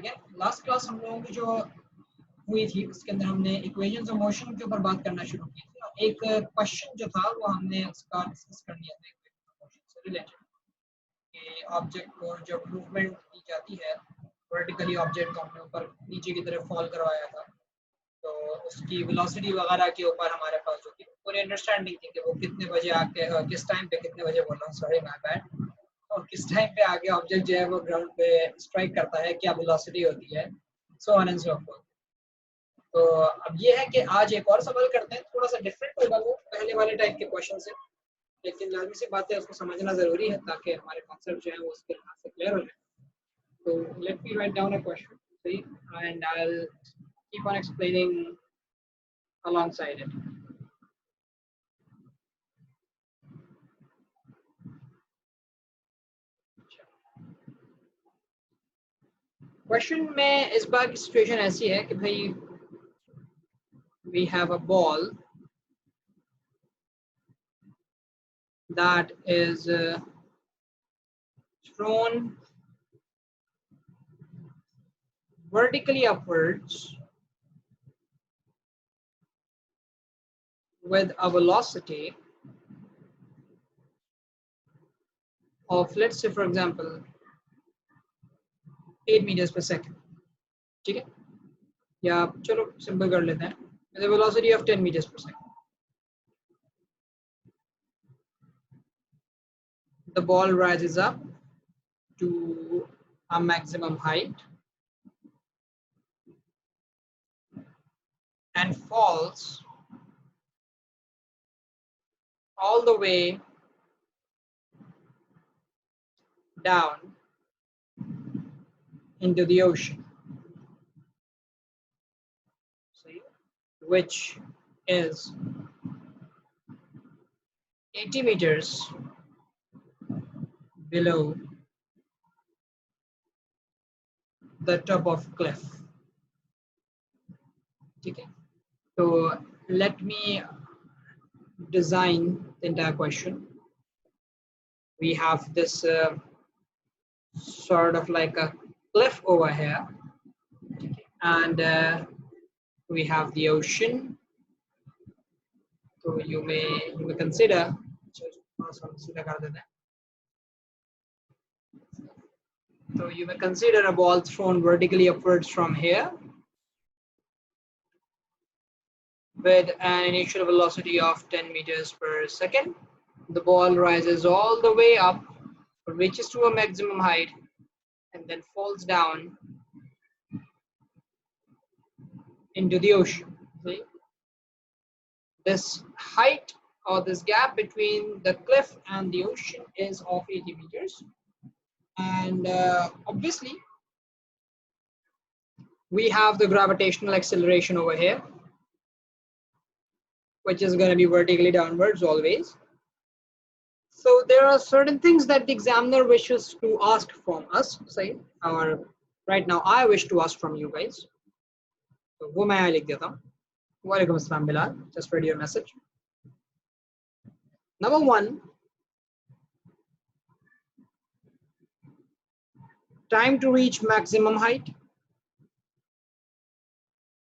ठीक है, last class हम लोगों की जो हुई थी उसके अंदर हमने इक्वेशंस ऑफ मोशन के ऊपर बात करना शुरू की थी और एक क्वेश्चन जो था वो हमने उसका डिस्कस कर लिया था इक्वेशन ऑफ मोशन से रिलेटेड कि ऑब्जेक्ट को जब मूवमेंट दी जाती है वर्टिकली ऑब्जेक्ट को हमने ऊपर नीचे की तरफ फॉल करवाया था, तो उसकी वेलोसिटी वगैरह के ऊपर हमारे पास जो थी पूरी अंडरस्टैंडिंग थी कि वो कितने बजे आके किस टाइम पे कितने बजे बोल रहा हूँ सॉरी माय बैड, और किस टाइम पे आगे ऑब्जेक्ट जो है वो ग्राउंड पे स्ट्राइक करता है, क्या वेलोसिटी होती है, so on and so fourth. तो अब ये है कि आज एक और सवाल करते हैं, थोड़ा सा डिफरेंट होगा वो पहले वाले टाइप के क्वेश्चन से, लेकिन लाजमी सी बात है उसको समझना ज़रूरी है ताकि हमारे कॉन्सेप्ट जो है वो उसके लिहाज से क्लियर हो जाए। तो let me write down a question see and I will keep on explaining alongside it. Question में इस बार की सिचुएशन ऐसी है कि भाई we have a ball that is thrown vertically upwards with a velocity of, let's say for example, 8 meters per second. ठीक है, या चलो सिंपल कर लेते हैं, with a velocity of 10 meters per second. The ball rises up to a maximum height and falls all the way down into the ocean, which is 80 meters below the top of cliff. Okay, so let me design the entire question. We have this sort of like a cliff over here, and we have the ocean. So you may consider, so you may consider a ball thrown vertically upwards from here with an initial velocity of 10 meters per second. The ball rises all the way up, reaches to a maximum height, and then falls down into the ocean. See? This height or this gap between the cliff and the ocean is of 80 meters. And obviously, we have the gravitational acceleration over here, which is going to be vertically downwards always. So there are certain things that the examiner wishes to ask from us, say, or right now I wish to ask from you guys. So वो मैं लिख देता हूँ. Walaikum assalam Bilal, just read your message. Number one, time to reach maximum height.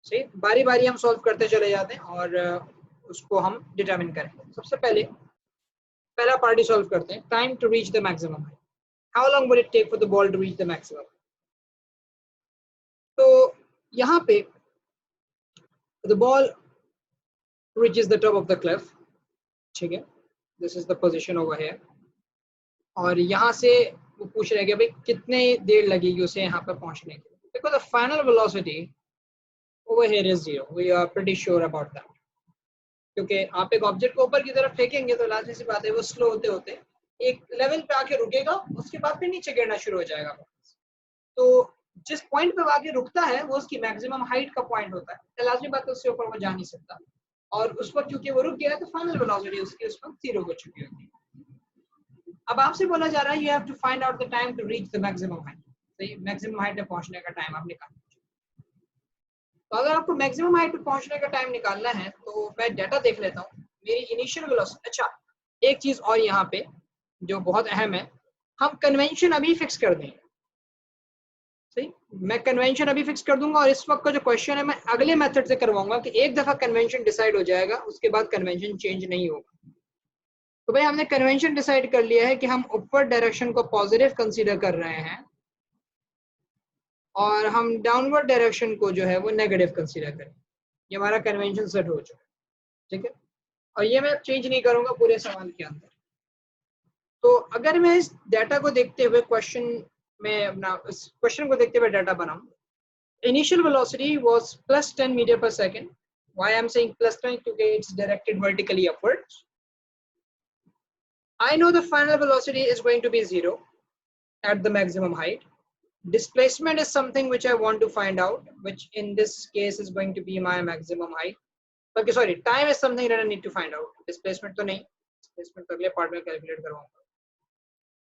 See, बारी बारी हम solve करते चले जाते हैं और उसको हम डिटरमिन करेंगे. सबसे पहले पहला पार्ट ही सॉल्व करते हैं. Time to reach the maximum height. How long will it take for the ball to reach the maximum? तो यहाँ पे the ball reaches the top of the cliff. ठीक है, this is the position over here. और यहाँ से वो पूछ रहे हैं कि भाई कितने देर लगेगी उसे यहाँ पर पहुँचने के लिए. Because the final velocity over here is 0. We are pretty sure about that. क्योंकि आप एक ऑब्जेक्ट को ऊपर की तरफ फेंकेंगे तो लाजमी सी बात है वो स्लो होते होते एक लेवल पे आके रुकेगा, उसके बाद फिर नीचे गिरना शुरू हो जाएगा. तो जिस पॉइंट पे आके रुकता है वो उसकी मैक्सिमम हाइट का पॉइंट होता है. तो लाजमी बात है उससे ऊपर वो जा नहीं सकता, और उस वक्त क्योंकि वो रुक गया है तो फाइनल वेलोसिटी उसकी उस वक्त 0 हो चुकी होती है. अब आपसे बोला जा रहा है you have to find out the time to reach the maximum height. सही, मैक्सिमम हाइट पे पहुंचने का टाइम आप निकालना. तो अगर आपको मैक्सिमम हाइट पे पहुंचने का टाइम निकालना है तो मैं डाटा देख लेता हूँ. मेरी इनिशियल वेलोसिटी. अच्छा, एक चीज और यहाँ पे जो बहुत अहम है, हम कन्वेंशन अभी फिक्स कर देंगे. सही, मैं कन्वेंशन अभी फिक्स कर दूंगा और इस वक्त का जो क्वेश्चन है मैं अगले मेथड से करवाऊंगा कि एक दफा कन्वेंशन डिसाइड हो जाएगा उसके बाद कन्वेंशन चेंज नहीं होगा। तो भाई हमने कन्वेंशन डिसाइड कर लिया है कि हम ऊपर डायरेक्शन को पॉजिटिव कंसीडर कर रहे हैं और हम डाउनवर्ड डायरेक्शन को जो है वो नेगेटिव कंसीडर करें। ये हमारा कन्वेंशन सेट हो चुका है, ठीक है, और ये मैं चेंज नहीं करूंगा पूरे सवाल के अंदर। तो अगर मैं इस डाटा को देखते हुए क्वेश्चन में अपना इस क्वेश्चन को देखते हुए डाटा बनाऊं, initial velocity was plus 10 meter per second. Why I'm saying plus 10? Because it's directed vertically upwards. I know the final velocity is going to be 0 at the maximum height. Displacement is something which I want to find out, which in this case is going to be my maximum height. Okay, sorry, time is something that I need to find out. Displacement to nahi. Displacement to agle part mein calculate karwaunga.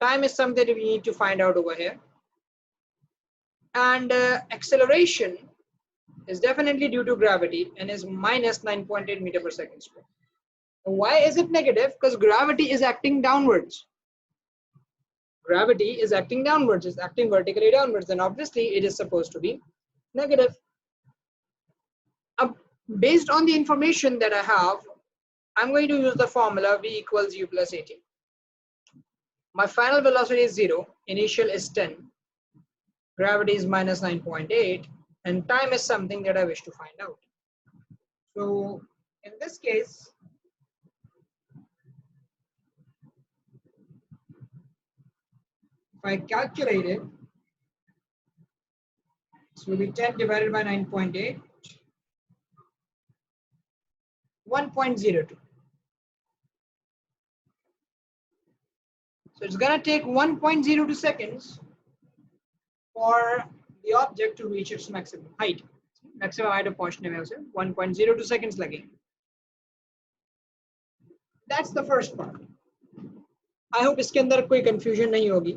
Time is something that we need to find out over here. And acceleration is definitely due to gravity and is minus 9.8 meter per second square. Why is it negative? Because gravity is acting downwards. Gravity is acting downwards, it's acting vertically downwards, and obviously it is supposed to be negative. Based on the information that I have, I'm going to use the formula V equals U plus AT. My final velocity is 0, initial is 10, gravity is minus 9.8, and time is something that I wish to find out. So in this case, if I calculate it, this will be 10 divided by 9.8, 1.02. So it's gonna take 1.02 seconds for the object to reach its maximum height. Maximum height of पहुंचने में उसे 1.02 seconds लगेंगे. That's the first part. I hope इसके अंदर कोई confusion नहीं होगी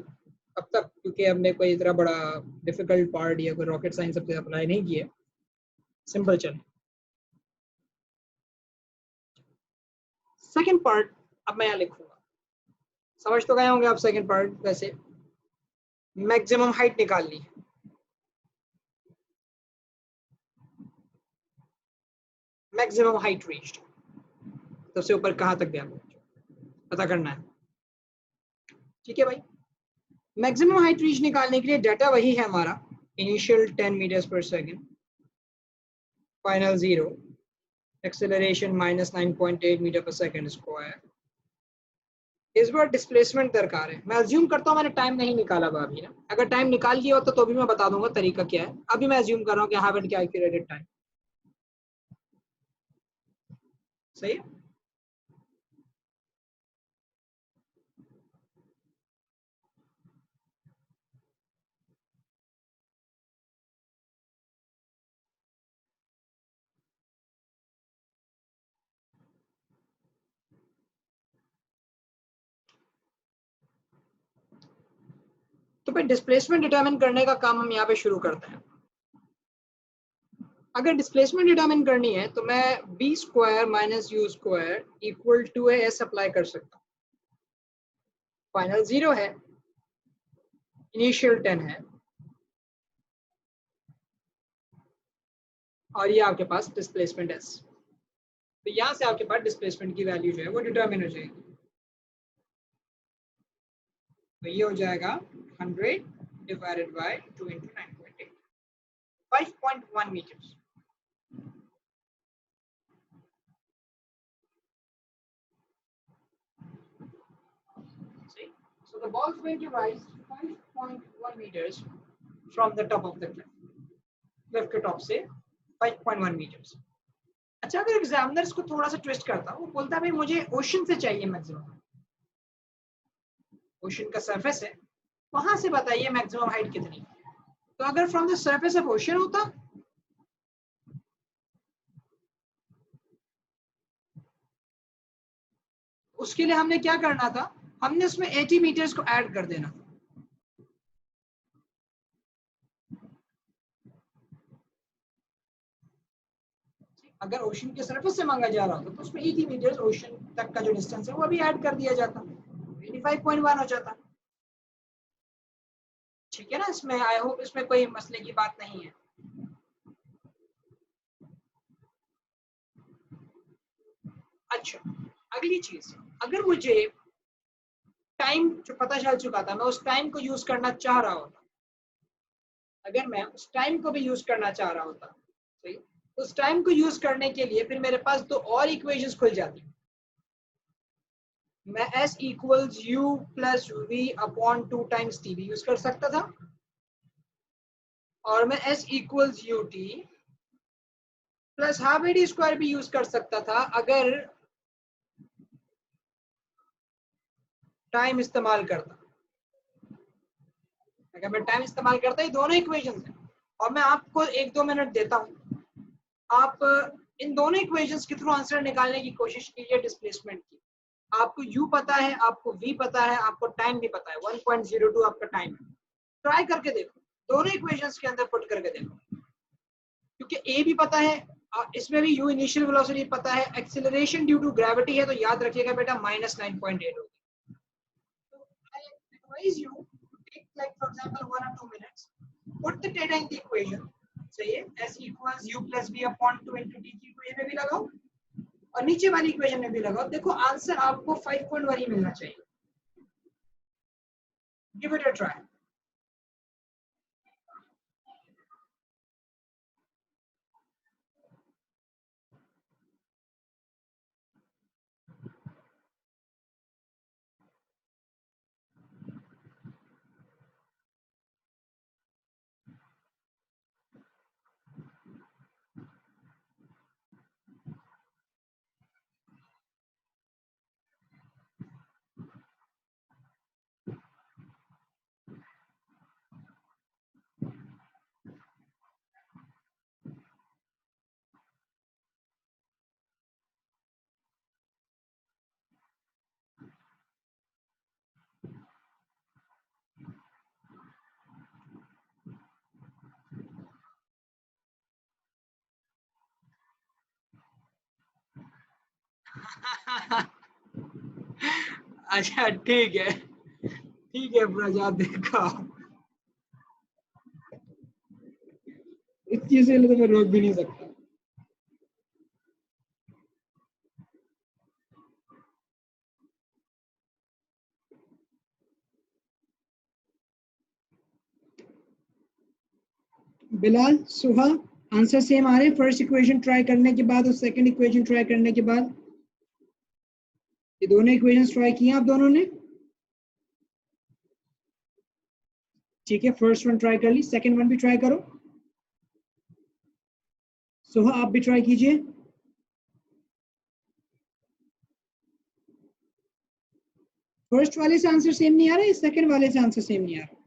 अब तक, क्योंकि हमने कोई इतना बड़ा difficult part या कोई rocket science अब तक अप्लाई नहीं किया. Simple चले. Second part अब मैं यहाँ लिखूंगा. समझ तो गए होंगे आप सेकंड पार्ट. वैसे मैक्सिमम हाइट निकालनी है. मैक्सिमम हाइट रीच्ड, सबसे ऊपर कहाँ तक गया पता करना है. ठीक है भाई. मैक्सिमम हाइट रीच निकालने के लिए डाटा वही है हमारा, इनिशियल 10 मीटर्स पर second, final 0, acceleration minus 9.8 metre पर सेकंड स्क्वायर. इस बार डिस्प्लेसमेंट दरकार है. मैं अज्यूम करता हूँ मैंने टाइम नहीं निकाला हुआ अभी ना. अगर टाइम निकाल लिया होता तो भी मैं बता दूंगा तरीका क्या है. अभी मैं अज्यूम कर रहा हूँ कि हैव एंड कैलकुलेटेड टाइम. सही है. तो फिर डिस्प्लेसमेंट डिटरमिन करने का काम हम यहाँ पे शुरू करते हैं. अगर डिस्प्लेसमेंट डिटरमिन करनी है तो मैं b square minus u square equal to s apply कर सकता हूँ. फाइनल 0 है, इनिशियल 10 है, और ये आपके पास डिस्प्लेसमेंट s. तो यहाँ से आपके पास डिस्प्लेसमेंट की वैल्यू जो है वो डिटरमिन हो जाएगी. तो ये हो जाएगा 100 divided by 2 into 9.8, 5.1 meters. See, so the ball is going to rise 5.1 meters from the top of the cliff. Cliff के टॉप से 5.1 meters. अच्छा, अगर एग्जामिनर इसको थोड़ा सा ट्विस्ट करता, वो बोलता है भाई मुझे ओशन से चाहिए मैक्सिमम. ओशन का सरफेस है, वहां से बताइए मैक्सिमम हाइट कितनी. तो अगर from the surface of ocean होता, उसके लिए हमने क्या करना था, हमने उसमें 80 मीटर्स को ऐड कर देना. अगर ओशन के सरफेस से मांगा जा रहा होता तो उसमें 80 मीटर्स ओशन तक का जो डिस्टेंस है वो भी ऐड कर दिया जाता, 85.1 हो जाता. ठीक है ना, इसमें आई होप इसमें कोई मसले की बात नहीं है। अच्छा, अगली चीज, अगर मुझे टाइम जो पता चल चुका था, मैं उस टाइम को यूज करना चाह रहा होता, अगर मैं उस टाइम को भी यूज करना चाह रहा होता, सही, उस टाइम को यूज करने के लिए फिर मेरे पास दो और इक्वेशंस खुल जाती। मैं s equals u plus v upon 2 times t भी यूज कर सकता था, और मैं s equals u t plus half a t square भी यूज कर सकता था अगर टाइम इस्तेमाल करता। अगर मैं टाइम इस्तेमाल करता, ये दोनों इक्वेशंस हैं, और मैं आपको 1-2 मिनट देता हूँ, आप इन दोनों इक्वेशंस के थ्रू आंसर निकालने की कोशिश कीजिए डिस्प्लेसमेंट की। आपको u पता है, आपको v पता है, आपको टाइम भी पता है, 1.02 आपका टाइम है। ट्राई करके देखो, दोनों इक्वेशंस के अंदर पुट करके देखो, क्योंकि a भी पता है, इसमें भी u इनिशियल वेलोसिटी पता है, एक्सेलरेशन ड्यू टू ग्रेविटी है, तो याद रखिएगा बेटा -9.8 होगी। So I advise you to take, like for example, 1 or 2 minutes, put the data in the equation, सही है, s equals u plus v upon 2 into t की इक्वेशन में भी लगाओ और नीचे वाली इक्वेशन में भी लगाओ, देखो आंसर आपको 5.1 ही मिलना चाहिए। Give it a try. अच्छा ठीक है प्रजा, देखा इस चीज से तो मैं रोक भी नहीं सकता। बिलाल, सुहा, आंसर सेम आ रहे हैं फर्स्ट इक्वेशन ट्राई करने के बाद और सेकंड इक्वेशन ट्राई करने के बाद? ये दोनों इक्वेशंस ट्राई किए आप दोनों ने? ठीक है, फर्स्ट वन ट्राई कर ली, सेकंड वन भी ट्राई करो। सुहा, आप भी ट्राई कीजिए। फर्स्ट वाले से आंसर सेम नहीं आ रहा है, सेकंड वाले से आंसर सेम नहीं आ रहा।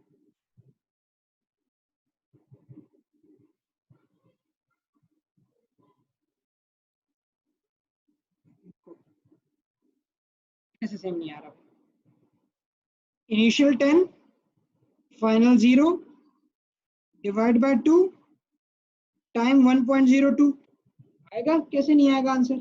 ऐसे सेम नहीं आ रहा। Initial 10, final 0, divide by 2, time 1.02। आएगा? कैसे नहीं आएगा आंसर?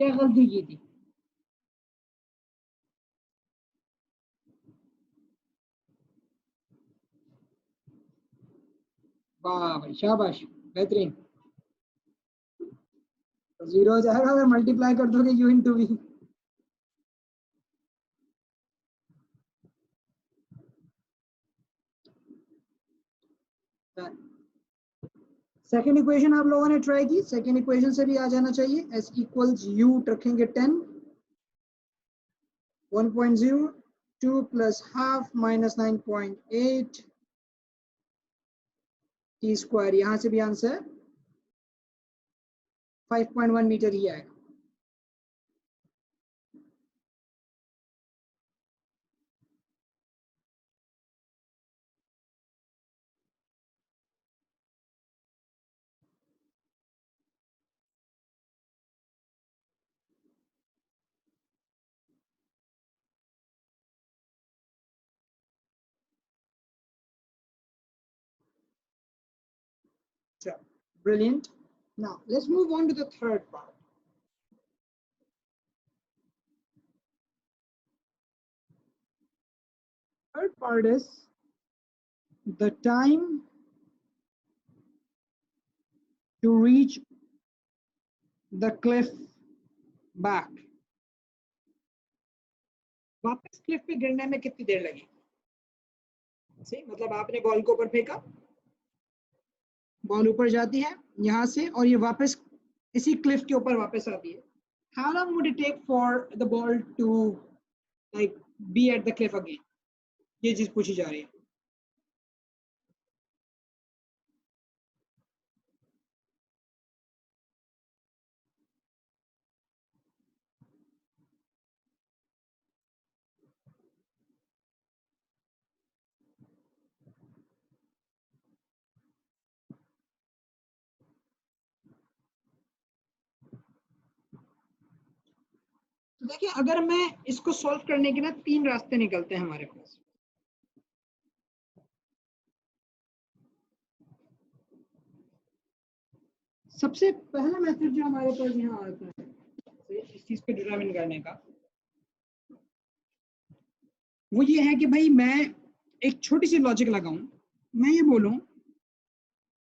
क्या गलती की थी? वाह भाई, शाबाश, बेहतरीन। तो 0 हो जाएगा अगर मल्टीप्लाई कर दोगे u into v. Second equation आप लोगों ने ट्राई की, सेकेंड इक्वेशन से भी आ जाना चाहिए। s इक्वल्स u रखेंगे 10, 1.02 plus half minus 9.8 T square, यहां से भी आंसर 5.1 मीटर ही आएगा। Brilliant. Now let's move on to the third part. Third part is the time to reach the cliff back. वापस क्लिफ पे गिरने में कितनी देर लगी? सही, मतलब आपने बॉल को ऊपर फेंका, बॉल ऊपर जाती है यहाँ से और ये वापस इसी क्लिफ के ऊपर वापस आती है. How long would it take for the ball to like be at the cliff again? ये चीज पूछी जा रही है. तो देखिए, अगर मैं इसको सॉल्व करने के ना 3 रास्ते निकलते हैं हमारे पास. सबसे पहला मेथड जो हमारे पास यहाँ आता है इस चीज को डिटरमाइन करने का, वो ये है कि भाई मैं एक छोटी सी लॉजिक लगाऊं. मैं ये बोलूं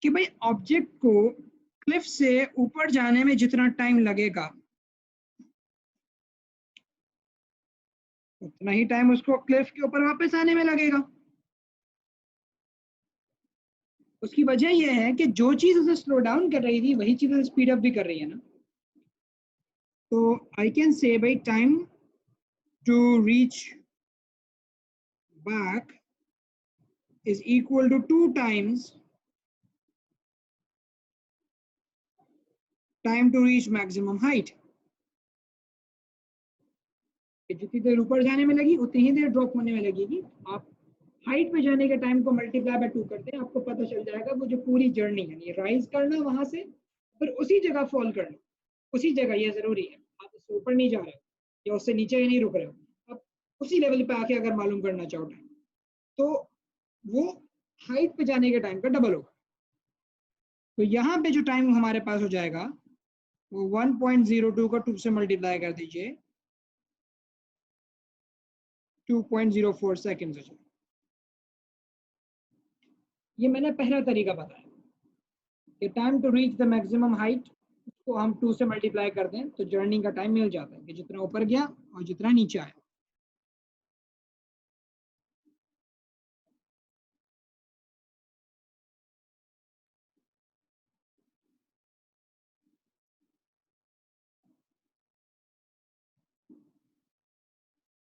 कि भाई ऑब्जेक्ट को क्लिफ से ऊपर जाने में जितना टाइम लगेगा उतना ही टाइम उसको क्लिफ के ऊपर वापस आने में लगेगा. उसकी वजह यह है कि जो चीज उसे स्लो डाउन कर रही थी वही चीज स्पीड अप भी कर रही है ना. तो आई कैन से भाई time to reach back is equal to 2 times time to reach maximum height. जितनी देर ऊपर जाने में लगी उतनी ही देर ड्रॉप होने में लगेगी. आप हाइट पे जाने के टाइम को मल्टीप्लाई बाय 2 करते हैं, आपको पता चल जाएगा वो जो पूरी जर्नी है, राइज करना वहां से फिर उसी जगह फॉल करना, उसी जगह. ये जरूरी है, आप उससे ऊपर नहीं जा रहे हो या उससे नीचे ही नहीं रुक रहे हो, आप उसी लेवल पे आके अगर मालूम करना चाहो टाइम, तो वो हाइट पे जाने के टाइम का डबल होगा. तो यहाँ पे जो टाइम हमारे पास हो जाएगा वो 1.02 को 2 से मल्टीप्लाई कर दीजिए, 2.04 सेकेंड हो जाएगा. ये मैंने पहला तरीका बताया कि time to reach the maximum height उसको हम 2 से मल्टीप्लाई कर दें तो जर्नी का टाइम मिल जाता है कि जितना ऊपर गया और जितना नीचे आया.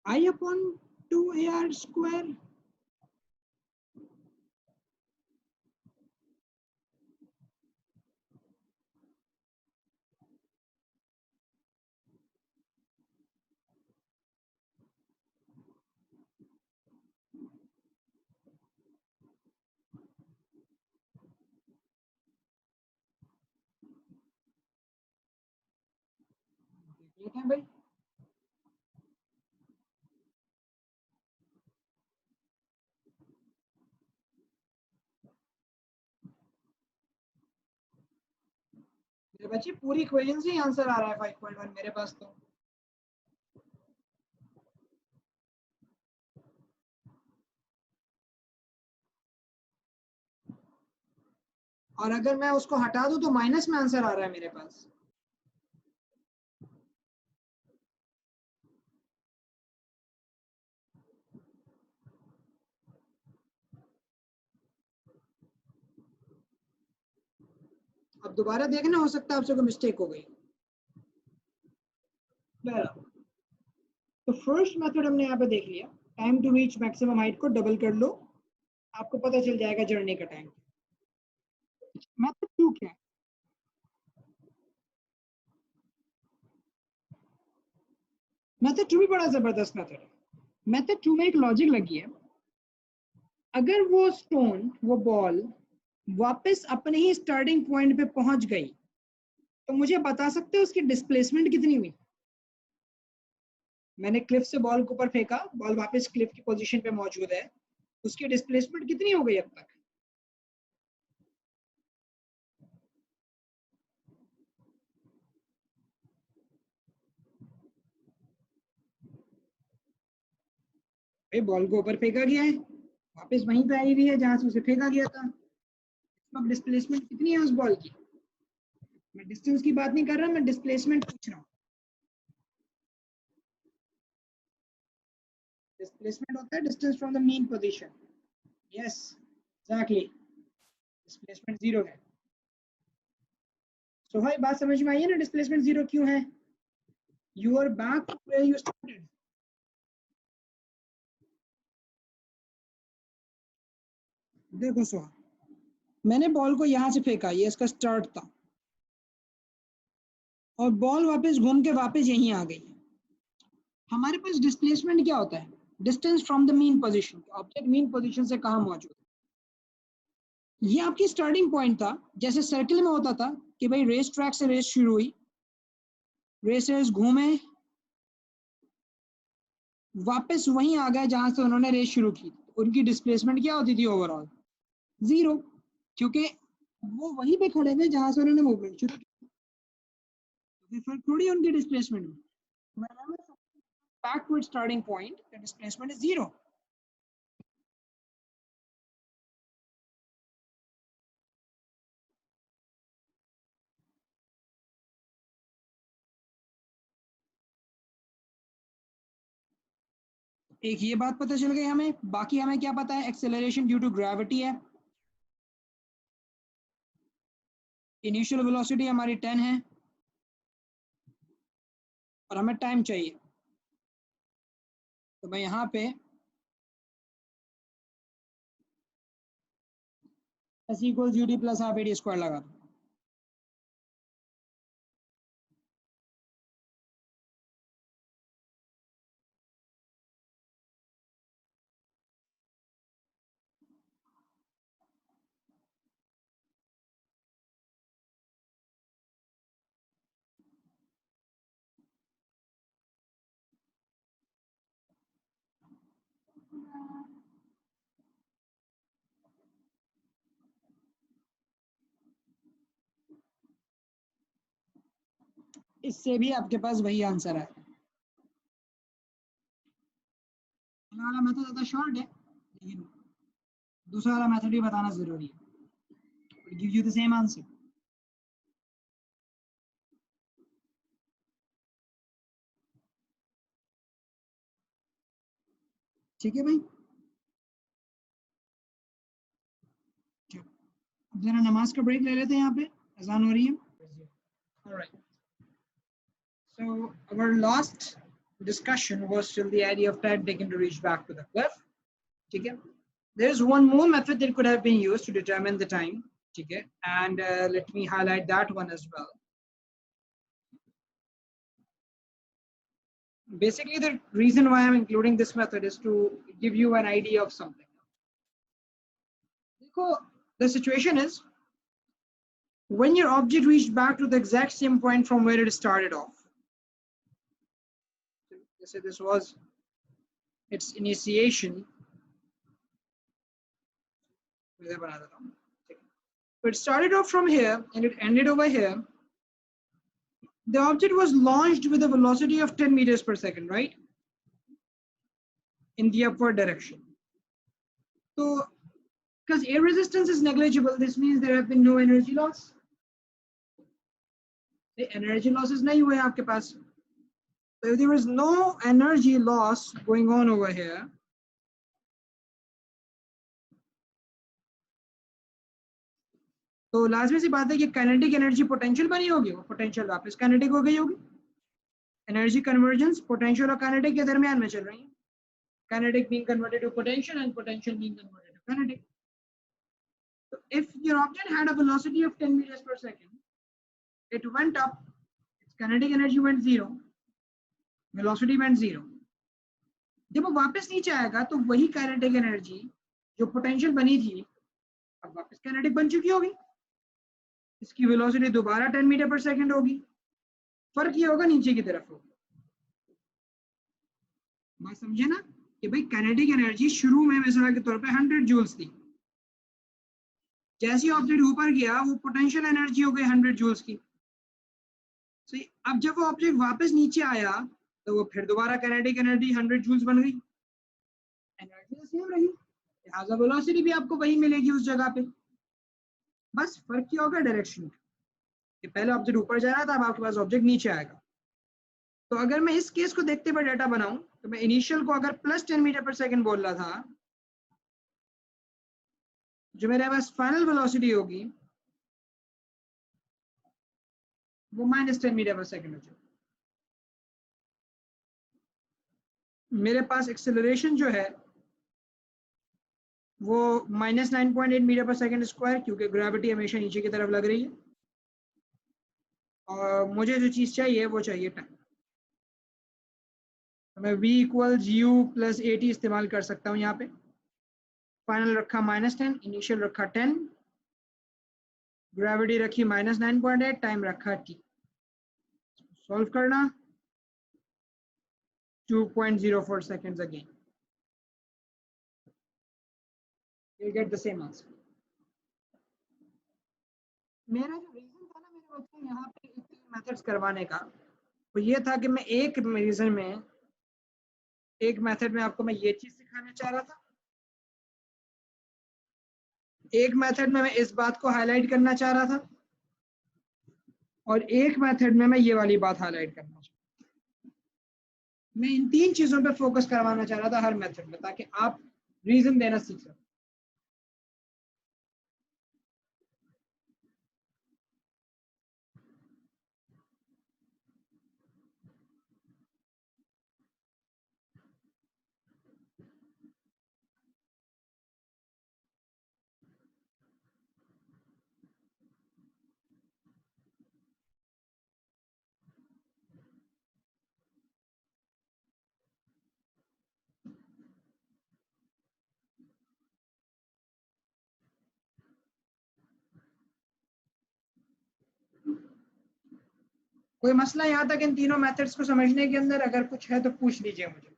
I upon 2ar square. देख हैं भाई, मेरे बच्चे पूरी इक्वेशन से ही आंसर आ रहा है 5.1 मेरे पास. तो और अगर मैं उसको हटा दूं तो माइनस में आंसर आ रहा है मेरे पास. अब दोबारा देखना, हो सकता है आपसे कोई मिस्टेक हो गई. तो फर्स्ट मेथड हमने यहाँ पे देख लिया, time to reach maximum height को डबल कर लो, आपको पता चल जाएगा जर्नी का टाइम. मेथड 2 क्या है? मेथड 2 भी बड़ा जबरदस्त मेथड है. मेथड 2 में एक लॉजिक लगी है. अगर वो स्टोन, वो बॉल वापस अपने ही स्टार्टिंग पॉइंट पे पहुंच गई तो मुझे बता सकते हो उसकी डिस्प्लेसमेंट कितनी हुई? मैंने क्लिफ से बॉल को ऊपर फेंका, बॉल वापस क्लिफ की पोजीशन पे मौजूद है, उसकी डिस्प्लेसमेंट कितनी हो गई अब तक? भाई बॉल को ऊपर फेंका गया है, वापस वहीं पे आई हुई है जहां से उसे फेंका गया था। अब डिस्प्लेसमेंट कितनी है उस बॉल की? मैं डिस्टेंस की बात नहीं कर रहा, मैं डिस्प्लेसमेंट पूछ रहा हूँ। डिस्प्लेसमेंट होता है distance from the mean position. Yes exactly, displacement 0 है। सो भाई बात समझ में आई है ना, डिस्प्लेसमेंट 0 क्यों है? You are back to where you started. देखो सोहा, मैंने बॉल को यहां से फेंका, ये इसका स्टार्ट था, और बॉल वापस घूम के वापस यहीं आ गई। हमारे पास डिस्प्लेसमेंट क्या होता है? Distance from the mean position. Object mean position से कहाँ मौजूद है। ये आपकी स्टार्टिंग पॉइंट था, जैसे सर्कल में होता था कि भाई रेस ट्रैक से रेस शुरू हुई, रेसर्स घूमे, वापस वहीं आ गए जहां से उन्होंने रेस शुरू की। उनकी डिस्प्लेसमेंट क्या होती थी ओवरऑल? 0, क्योंकि वो वहीं पे खड़े थे जहां से उन्होंने मूवमेंट शुरू की। तो फर्क थोड़ी उनकी डिस्प्लेसमेंट में। Back to its starting point, the displacement is 0. एक ये बात पता चल गई हमें। बाकी हमें क्या पता है? एक्सेलरेशन ड्यू टू ग्रेविटी है, इनिशियल वेलोसिटी हमारी 10 है, और हमें टाइम चाहिए। तो मैं यहाँ पे s equals ut plus half ad square लगा दूँ। इससे भी आपके पास वही आंसर है। वाला मेथड ज़्यादा शॉर्ट है, लेकिन दूसरा वाला मेथड भी बताना जरूरी है। It gives you the same answer. ठीक है भाई, अब जरा नमाज का ब्रेक ले लेते हैं, यहाँ पे अजान हो रही है। Alright. So our last discussion was till the idea of time taken to reach back to the cliff. Okay. There is one more method that could have been used to determine the time. Okay. And let me highlight that one as well. Basically, the reason why I'm including this method is to give you an idea of something. The situation is, when your object reached back to the exact same point from where it started off. So this was its initiation. So it started off from here and it ended over here. The object was launched with a velocity of 10 meters per second, right? In the upward direction. So, because air resistance is negligible, this means there have been no energy loss. The energy loss is nahi hua aapke paas. So if there is no energy loss going on over here, तो लाजमी सी बात है कि kinetic energy potential बनी होगी, वो potential वापस kinetic हो गई होगी। एनर्जी कन्वर्जेंस पोटेंशियल और काइनेटिक के दरमियान में चल रही है। Kinetic being converted to potential and potential being converted to kinetic. So if your object had a velocity of 10 meters per second, it went up, its kinetic energy went 0, velocity went 0. जब वो वापस नीचे आएगा तो वही kinetic energy जो potential बनी थी अब वापस काइनेटिक बन चुकी होगी। इसकी वेलोसिटी दोबारा 10 मीटर पर सेकंड होगी, फर्क ये होगा नीचे की तरफ होगी। बात समझे ना कि भाई काइनेटिक एनर्जी शुरू में मिसाल के तौर पे 100 जूल्स थी, जैसे ऑब्जेक्ट ऊपर गया वो पोटेंशियल एनर्जी हो गई 100 जूल्स की। so, अब जब वो ऑब्जेक्ट वापस नीचे आया तो वो फिर दोबारा काइनेटिक एनर्जी 100 जूल्स बन गई। एनर्जी तो सेम रही, लिहाजा वेलोसिटी भी आपको वही मिलेगी उस जगह पे, बस फर्क क्या होगा डायरेक्शन कि पहले ऑब्जेक्ट ऊपर जा रहा था, अब आपके पास ऑब्जेक्ट नीचे आएगा। तो अगर मैं इस केस को देखते हुए डाटा बनाऊं तो मैं इनिशियल को अगर +10 मीटर पर सेकंड बोल रहा था, जो मेरे पास फाइनल वेलोसिटी होगी वो -10 मीटर पर सेकंड हो जाएगी। मेरे पास एक्सेलरेशन जो है वो -9.8 मीटर पर सेकंड स्क्वायर, क्योंकि ग्रेविटी हमेशा नीचे की तरफ लग रही है, और मुझे जो चीज चाहिए वो चाहिए टाइम। तो मैं v = u + at इस्तेमाल कर सकता हूँ यहाँ पे। फाइनल रखा -10, इनिशियल रखा 10, ग्रेविटी रखी -9.8, टाइम रखा t। सॉल्व करना 2.04 seconds again. You'll get the same answer. मेरा जो रीजन था ना मेरे बच्चे यहाँ पे इतने मेथड्स करवाने का, तो ये था कि मैं एक रीजन में, एक मेथड में आपको मैं ये चीज सिखाना चाह रहा था, एक मेथड में मैं इस बात को हाईलाइट करना चाह रहा था, और एक मेथड में मैं ये वाली बात हाईलाइट करना चाह रहा था। मैं इन 3 चीजों पे फोकस करवाना चाह रहा था हर मेथड में, ताकि आप रीजन देना सीख सकें। कोई मसला यहाँ तक इन तीनों मेथड्स को समझने के अंदर? अगर कुछ है तो पूछ लीजिए मुझे।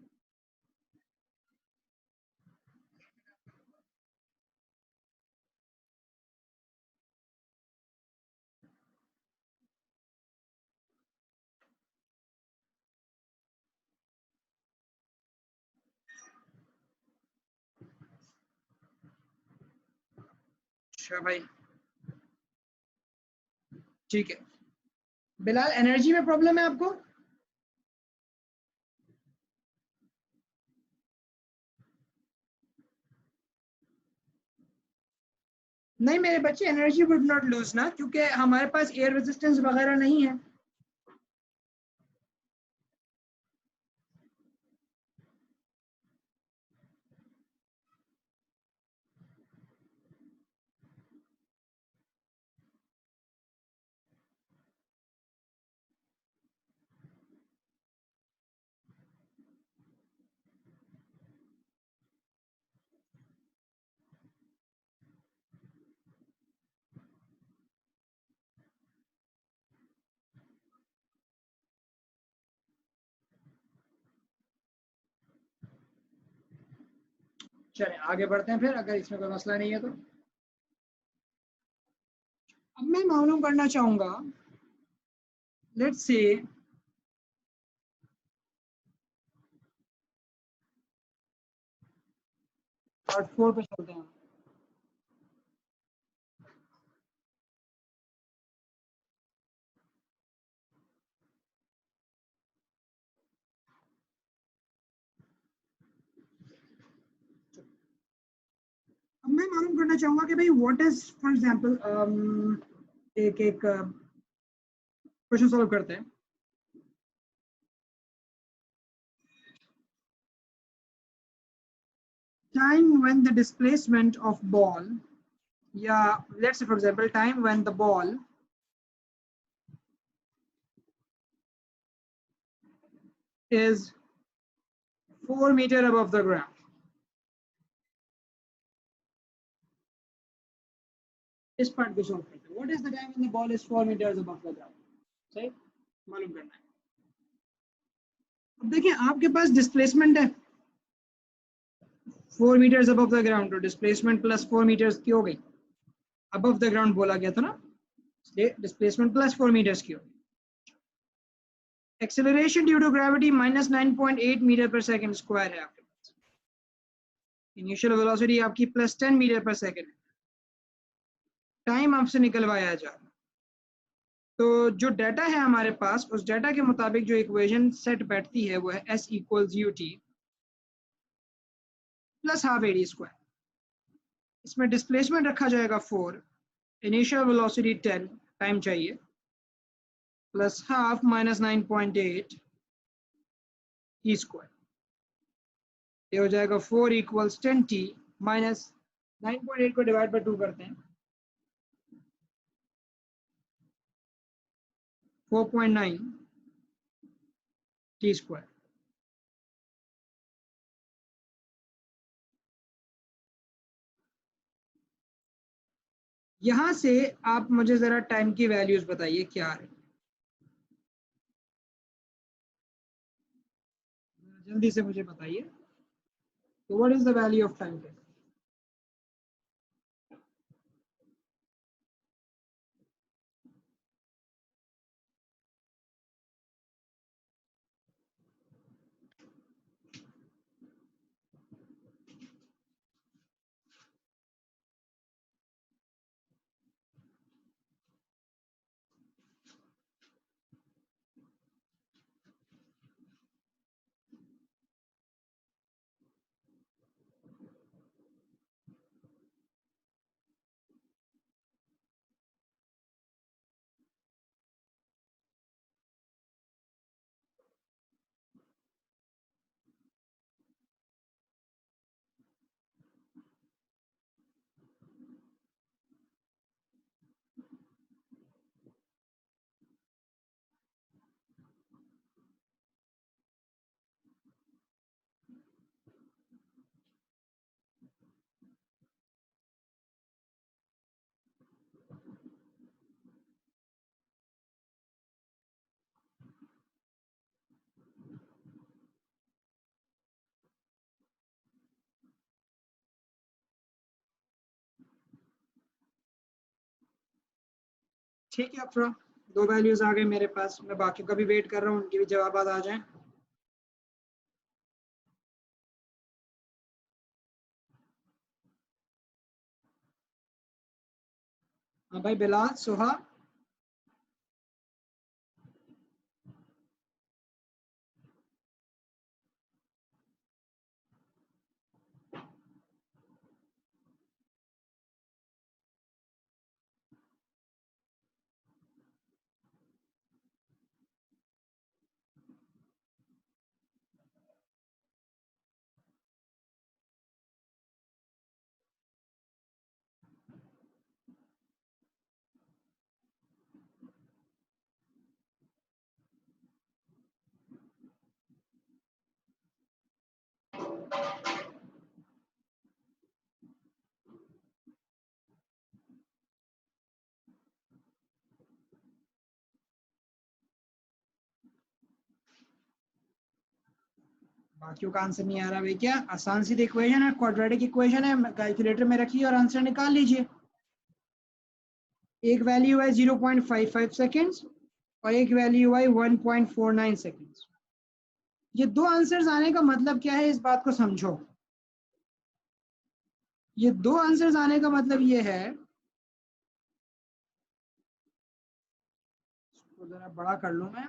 अच्छा भाई, ठीक है। बिलाल, एनर्जी में प्रॉब्लम है आपको? नहीं मेरे बच्चे, एनर्जी वुड नॉट लूज ना, क्योंकि हमारे पास एयर रेजिस्टेंस वगैरह नहीं है। चलें आगे बढ़ते हैं फिर, अगर इसमें कोई मसला नहीं है तो। अब मैं मालूम करना चाहूंगा, लेट्स से पार्ट 4 पे चलते हैं। अब मैं मालूम करना चाहूंगा कि भाई व्हाट इज, फॉर एग्जांपल, एक एक क्वेश्चन सॉल्व करते हैं। Time when the displacement of ball, yeah, let's say for example time when the ball is 4 meter above the ground. इस पार्ट को सॉल्व करते हैं। What is the time when the ball is 4 meters above the ground? सही मालूम करना है। अब देखिए आपके पास डिस्प्लेसमेंट है 4 meters above the ground, तो डिस्प्लेसमेंट प्लस 4 meters की हो गई। above the ground बोला गया था ना, इसलिए डिस्प्लेसमेंट प्लस 4 meters की हो गई। Acceleration due to gravity -9.8 metre पर सेकंड स्क्वायर है आपके पास। इनिशियल वेलोसिटी आपकी +10 मीटर पर सेकेंड, टाइम आपसे निकलवाया जा रहा है। तो जो डाटा है हमारे पास, उस डाटा के मुताबिक जो इक्वेशन सेट बैठती है वो है S = ut + हाफ AD²। इसमें डिस्प्लेसमेंट रखा जाएगा 4, इनिशियल वेलोसिटी 10, टाइम चाहिए, प्लस हाफ माइनस 9.8 E²। ये हो जाएगा 4 = 10t माइनस 9.8 को डिवाइड बाय 2 करते हैं, 4.9 T²। यहां से आप मुझे जरा टाइम की वैल्यूज बताइए क्या है, जल्दी से मुझे बताइए। तो what is the value of time? ठीक है अफरा, 2 वैल्यूज आ गए मेरे पास, मैं बाकी का भी वेट कर रहा हूँ, उनके भी जवाब आ जाएं। हाँ भाई, बिलाल, सुहा। बाकियों का आंसर नहीं आ रहा भाई, क्या आसान सी इक्वेशन है, क्वाड्रेटिक इक्वेशन है, कैलकुलेटर में रखिए और आंसर निकाल लीजिए। एक वैल्यू है 0.55 सेकेंड्स और एक वैल्यू है 1.49 सेकेंड्स। ये दो आंसर्स आने का मतलब क्या है, इस बात को समझो। ये दो आंसर्स आने का मतलब ये है, तो जरा बड़ा कर लूं मैं,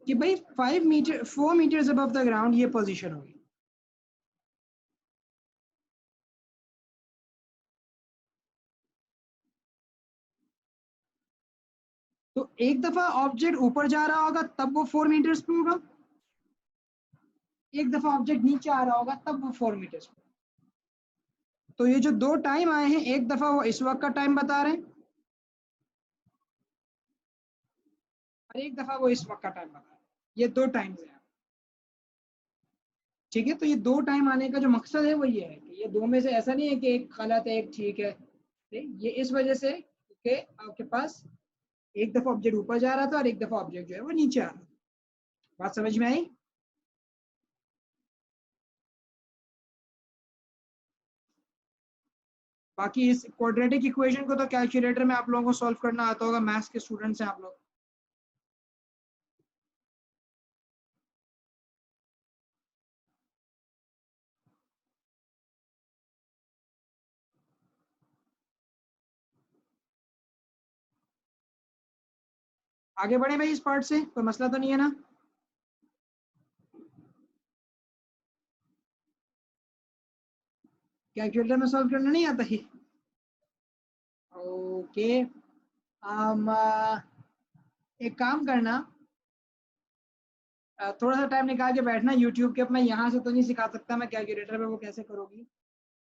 कि भाई 4 मीटर्स अबव द ग्राउंड ये पोजीशन होगी। तो एक दफा ऑब्जेक्ट ऊपर जा रहा होगा तब वो 4 मीटर्स पे होगा, एक दफा ऑब्जेक्ट नीचे आ रहा होगा तब वो 4 मीटर्स पे। तो ये जो दो टाइम आए हैं, एक दफा वो इस वक्त का टाइम बता रहे हैं और एक दफा वो इस वक्त का टाइम बता रहे हैं, ये दो टाइम्स हैं। ठीक है, तो ये दो टाइम आने का जो मकसद है वो ये है कि ये दो में से ऐसा नहीं है कि एक गलत है एक ठीक है, ये इस वजह से कि आपके पास एक दफा ऑब्जेक्ट ऊपर जा रहा था और एक दफा ऑब्जेक्ट जो है वो नीचे आ रहा था। बात समझ में आई? बाकी इस क्वाड्रेटिक इक्वेशन को तो कैलकुलेटर में आप लोगों को सॉल्व करना आता होगा, मैथ्स के स्टूडेंट्स हैं आप लोग। आगे बढ़े भाई, इस पार्ट से कोई मसला तो नहीं है ना? कैलकुलेटर में सॉल्व करना नहीं आता ही? ओके। एक काम करना, थोड़ा सा टाइम निकाल के बैठना यूट्यूब के, अपना यहाँ से तो नहीं सिखा सकता मैं कैलकुलेटर में वो कैसे करोगी।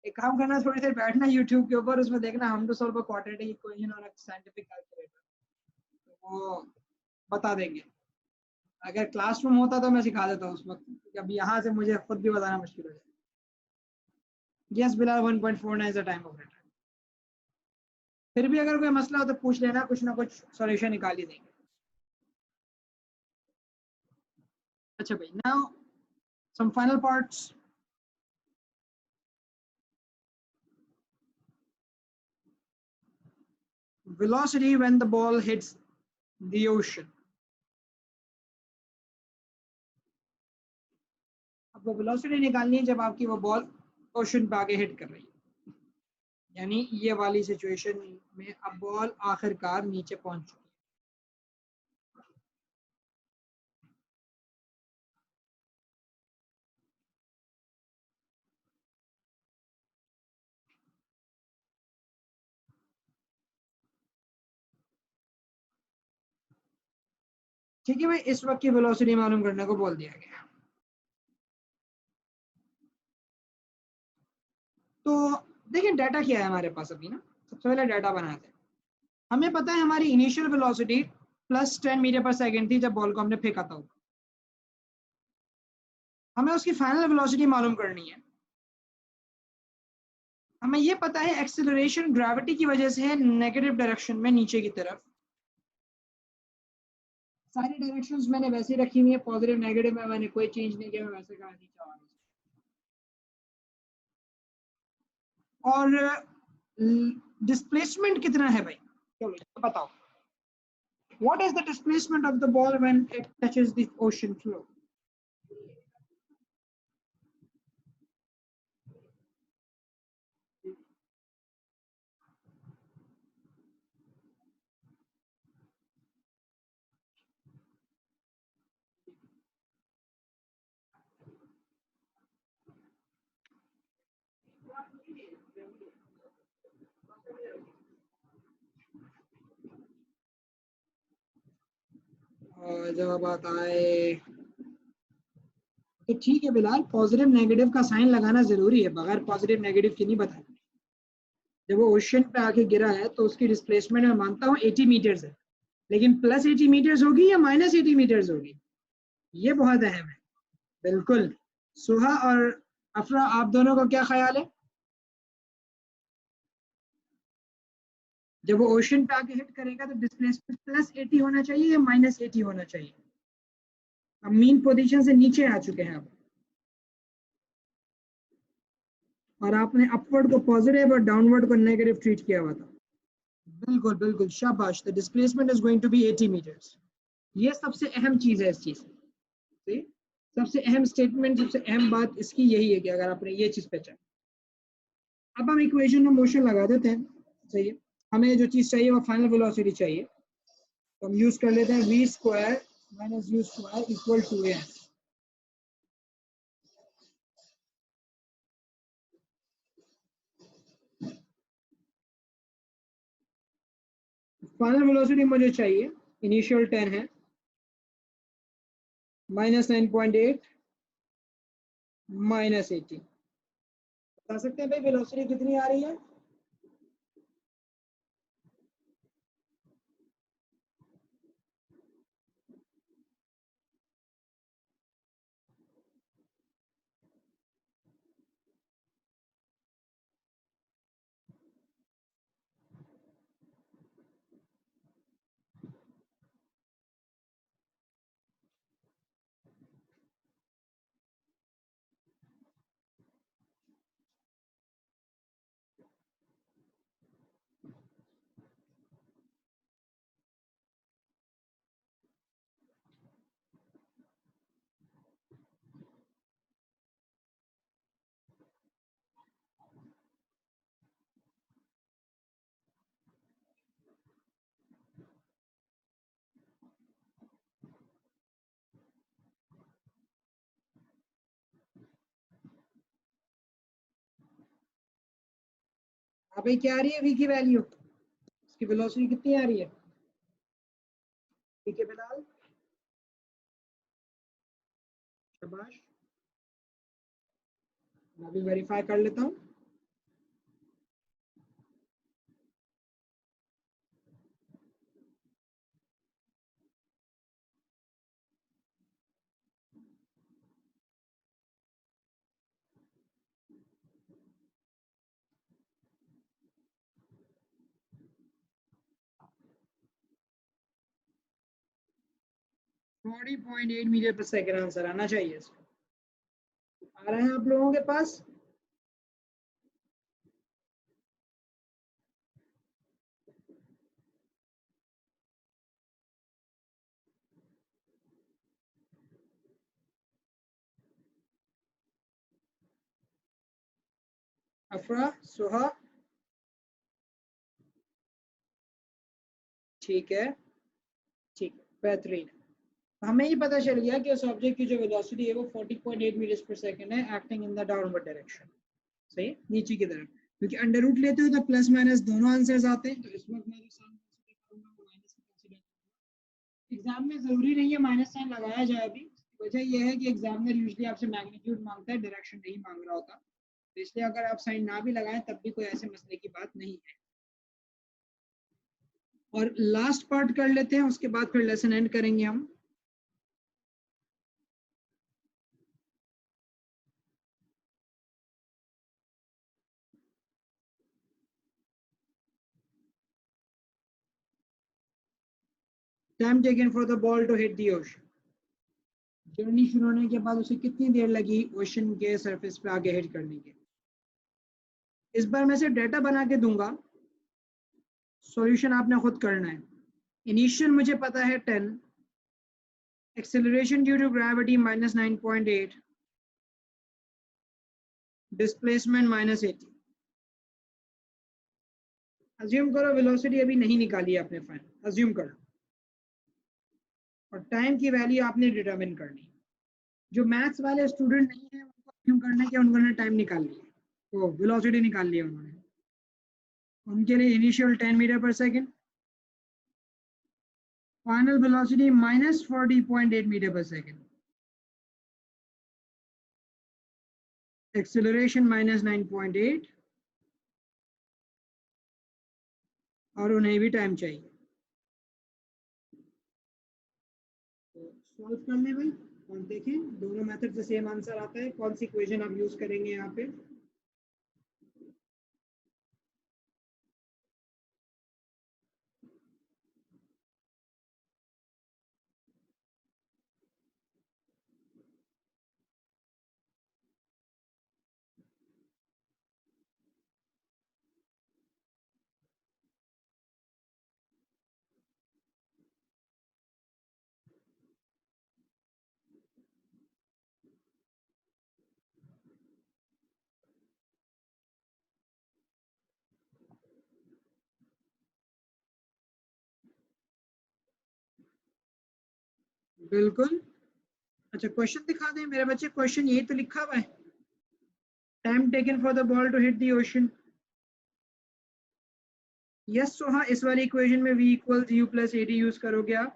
एक काम करना, थोड़ी देर बैठना यूट्यूब के ऊपर, उसमें देखना हम to solve a quadratic equation और साइंटिफिक कैलकुलेटर, वो बता देंगे। अगर क्लासरूम होता तो मैं सिखा देता उस वक्त, अब यहाँ से मुझे खुद भी बताना मुश्किल हो जाए। Yes Bilal, 1.49 is the time of return. फिर भी अगर कोई मसला हो तो पूछ लेना, कुछ ना कुछ सॉल्यूशन निकाल ही देंगे। अच्छा भाई, now some final parts. Velocity when the ball hits the ocean. अब वो वेलोसिटी निकालनी है जब आपकी वो बॉल ओशन पे आगे हिट कर रही है, यानी ये वाली सिचुएशन में अब बॉल आखिरकार नीचे पहुंच चुकी है। ठीक है भाई, इस वक्त की वेलोसिटी मालूम करने को बोल दिया गया। तो देखिए डाटा क्या है हमारे पास अभी ना, सबसे पहले डाटा बनाते हैं। हमें पता है हमारी इनिशियल वेलोसिटी +10 मीटर पर सेकेंड थी जब बॉल को हमने फेंका था। हमें उसकी फाइनल वेलोसिटी मालूम करनी है। हमें ये पता है एक्सेलरेशन ग्रेविटी की वजह से है नेगेटिव डायरेक्शन में नीचे की तरफ। सारी डायरेक्शंस मैंने वैसे ही रखी हुई है, पॉजिटिव नेगेटिव में मैंने कोई चेंज नहीं किया, मैं वैसे का नीचे आ रहा हूं। और डिस्प्लेसमेंट कितना है भाई, चलो बताओ। What is the displacement of the ball when it touches the ocean floor? और जब बात आए तो ठीक है बिलाल, पॉजिटिव नेगेटिव का साइन लगाना जरूरी है, बगैर पॉजिटिव नेगेटिव की नहीं बताया। जब वो ओशन पे आके गिरा है तो उसकी डिस्प्लेसमेंट मैं मानता हूँ 80 मीटर्स है, लेकिन +80 मीटर्स होगी या -80 मीटर्स होगी, ये बहुत अहम है। बिल्कुल। सुहा और अफरा, आप दोनों का क्या ख्याल है? जब वो ओशन पे आके हिट करेगा तो डिस्प्लेसमेंट +80 होना चाहिए या -80 होना चाहिए? अब मीन पोजीशन से नीचे आ चुके हैं अब, और आपने अपवर्ड को पॉजिटिव और डाउनवर्ड को नेगेटिव ट्रीट किया हुआ था। बिल्कुल बिल्कुल, शाबाश। The displacement is going to be 80 metres. ये सबसे अहम चीज है इस चीज से। सबसे अहम स्टेटमेंट, सबसे अहम बात इसकी यही है कि अगर आपने ये चीज पहचान। अब हम इक्वेशन में मोशन लगा देते हैं। सही है, हमें जो चीज चाहिए वो फाइनल वेलोसिटी चाहिए, तो हम यूज कर लेते हैं v² - u² equal to s। Final velocity मुझे चाहिए, इनिशियल 10 है, -9.8 -80। बता सकते हैं भाई वेलोसिटी कितनी आ रही है? अभी क्या आ रही है v की वैल्यू, इसकी वेलोसिटी कितनी आ रही है? ठीक है बिलाल, शाबाश। मैं भी वेरीफाई कर लेता हूँ। फोर्टी पॉइंट एट मीटर पर सेकेंड आंसर आना चाहिए इसका। आ रहे हैं आप लोगों के पास? अफरा, सुहा, ठीक है, ठीक है, बेहतरीन। हमें ही पता चल गया कि उस ऑब्जेक्ट की जो वेलोसिटी है वो 40.8 मीटर्स पर सेकंड है, acting in the downward direction. सही, नीचे की तरफ। क्योंकि अंडर रूट लेते हो तो प्लस माइनस दोनों आंसर्स आते हैं, तो इस वक्त मैं जो साइन कंसीडर करूंगा वो माइनस में कंसीडर करूंगा। एग्जाम में जरूरी नहीं है माइनस साइन लगाया जाए अभी। वजह यह है कि एग्जामिनर यूजुअली आपसे मैग्नीट्यूड मांगता है, डायरेक्शन नहीं मांग रहा होता। तो इसलिए अगर आप साइन ना भी लगाएं तब भी कोई ऐसे मसले की बात नहीं है। और लास्ट पार्ट कर लेते हैं, उसके बाद फिर लेसन एंड करेंगे हम। Time taken for the ball to hit the ocean. Journey शुरू होने के बाद उसे कितनी देर लगी ओशन के सरफेस पे आगे हिट करने के? इस बार मैं सिर्फ डेटा बना के दूंगा, सॉल्यूशन आपने खुद करना है। इनिशियल मुझे पता है 10, acceleration due to gravity -9.8, displacement -80। Assume करो वेलोसिटी अभी नहीं निकाली है आपने, फाइन अज्यूम करो, और टाइम की वैल्यू आपने डिटरमिन करनी है। जो मैथ्स वाले स्टूडेंट नहीं है उनको अज्यूम करना है कि उन्होंने टाइम निकाल लिया, वो वेलोसिटी निकाल लिया उन्होंने। उनके लिए इनिशियल 10 मीटर पर सेकेंड, फाइनल वेलोसिटी -40.8 मीटर पर सेकेंड, एक्सेलरेशन -9.8, और उन्हें भी टाइम चाहिए। तो सॉल्व कर ले भाई, और देखें दोनों मेथड से सेम आंसर आता है, कौन सी इक्वेशन आप यूज करेंगे यहाँ पे। बिल्कुल। अच्छा क्वेश्चन दिखा दें मेरे बच्चे, क्वेश्चन यही तो लिखा हुआ है, time taken for the ball to hit the ocean. Yes Soha, इस वाली इक्वेशन में v equals u plus a t use करोगे आप।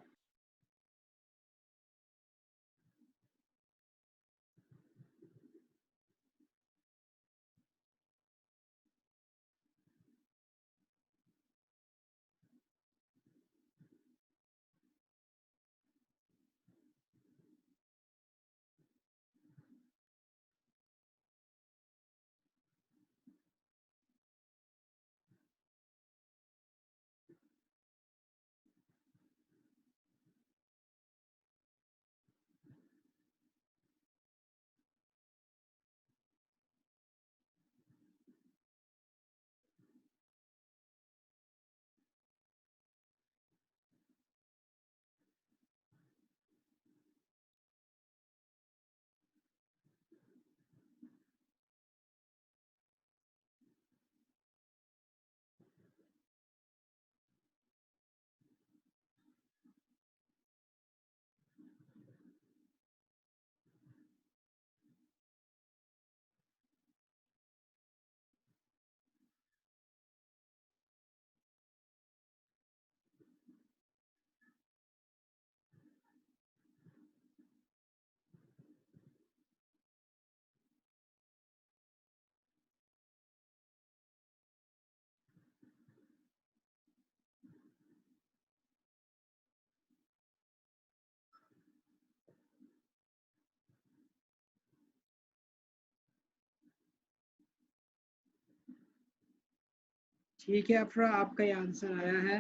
ठीक है अफरा, आपका ये आंसर आया है।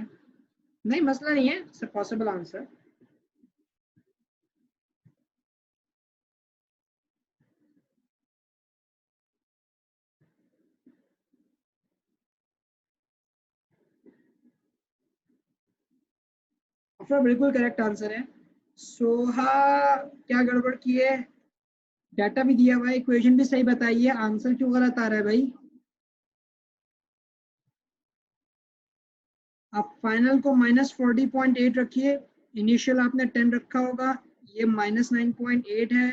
नहीं मसला नहीं है, इट्स अ पॉसिबल आंसर। अफरा बिल्कुल करेक्ट आंसर है। सोहा क्या गड़बड़ की है? डाटा भी दिया हुआ है, इक्वेशन भी सही बताइए, आंसर क्यों गलत आ रहा है भाई? आप फाइनल को -40.8 रखिए, इनिशियल आपने 10 रखा होगा, ये -9.8 है।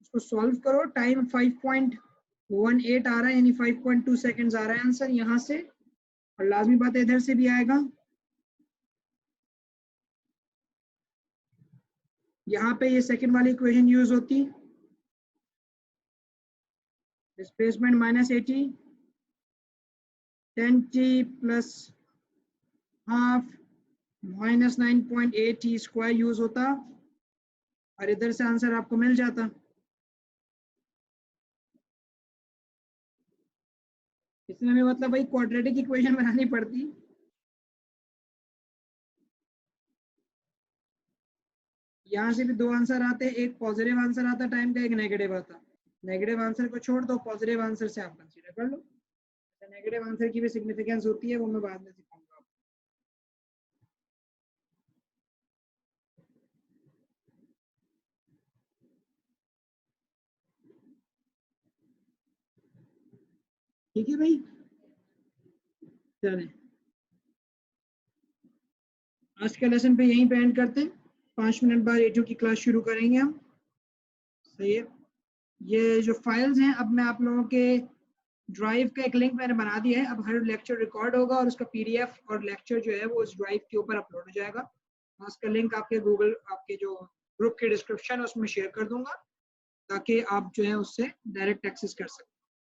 उसको सॉल्व करो, टाइम 5.18 आ रहा है, यानी 5.2 सेकेंड्स आ रहा है आंसर यहाँ से, और लाजमी बात है इधर से भी आएगा। यहाँ पे ये सेकेंड वाली इक्वेशन यूज होती, displacement -80, 10t plus half -9.8 t square use होता, और इधर से आंसर आपको मिल जाता। इसमें हमें मतलब भाई क्वाड्रेटिक इक्वेशन बनानी पड़ती। यहाँ से भी दो आंसर आते, एक पॉजिटिव आंसर आता टाइम का, एक नेगेटिव आता। नेगेटिव आंसर को छोड़ दो, पॉजिटिव आंसर से आप कंसीडर कर लो। नेगेटिव आंसर की भी सिग्निफिकेंस होती है, वो मैं बाद में सिखाऊंगा आपको। ठीक है भाई, चलें आज के लेसन पे यहीं पे एंड करते हैं। 5 मिनट बाद A2 की क्लास शुरू करेंगे हम। सही है, ये जो फाइल्स हैं अब मैं आप लोगों के ड्राइव का एक लिंक मैंने बना दिया है। अब हर लेक्चर रिकॉर्ड होगा और उसका PDF और लेक्चर जो है वो उस ड्राइव के ऊपर अपलोड हो जाएगा। मैं उसका लिंक आपके गूगल आपके जो ग्रुप के डिस्क्रिप्शन है उसमें शेयर कर दूंगा, ताकि आप जो है उससे डायरेक्ट एक्सेस कर सकें।